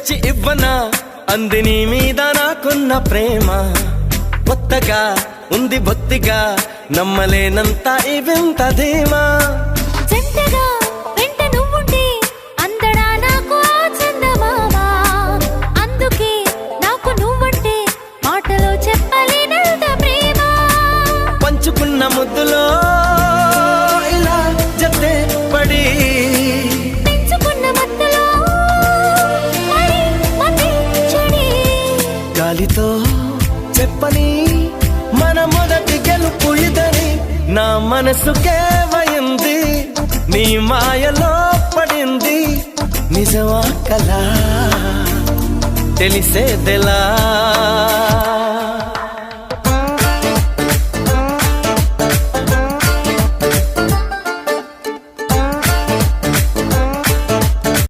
తెచ్చి ఇవ్వనా అంది నీ మీద నాకున్న ప్రేమ కొత్తగా ఉంది బొత్తిగా నమ్మలేనంత ఈ వింత ధీమా జంటగా వెంట నువ్వుంటే అందడా నాకు ఆ చందమామ అందుకే నాకు నువ్వంటే మాటలో చెప్పలేనంత ప్రేమ పంచుకున్న ముద్దులో ఇలా జతే పడి పెంచుకున్న మత్తులో మరి మతి చెడి గాలితో చెప్పని మన మొదటి గెలుపు ఇదని నా మనసుకే వయింది నీ మాయలో పడింది నిజమా కలా తెలిసేదెలా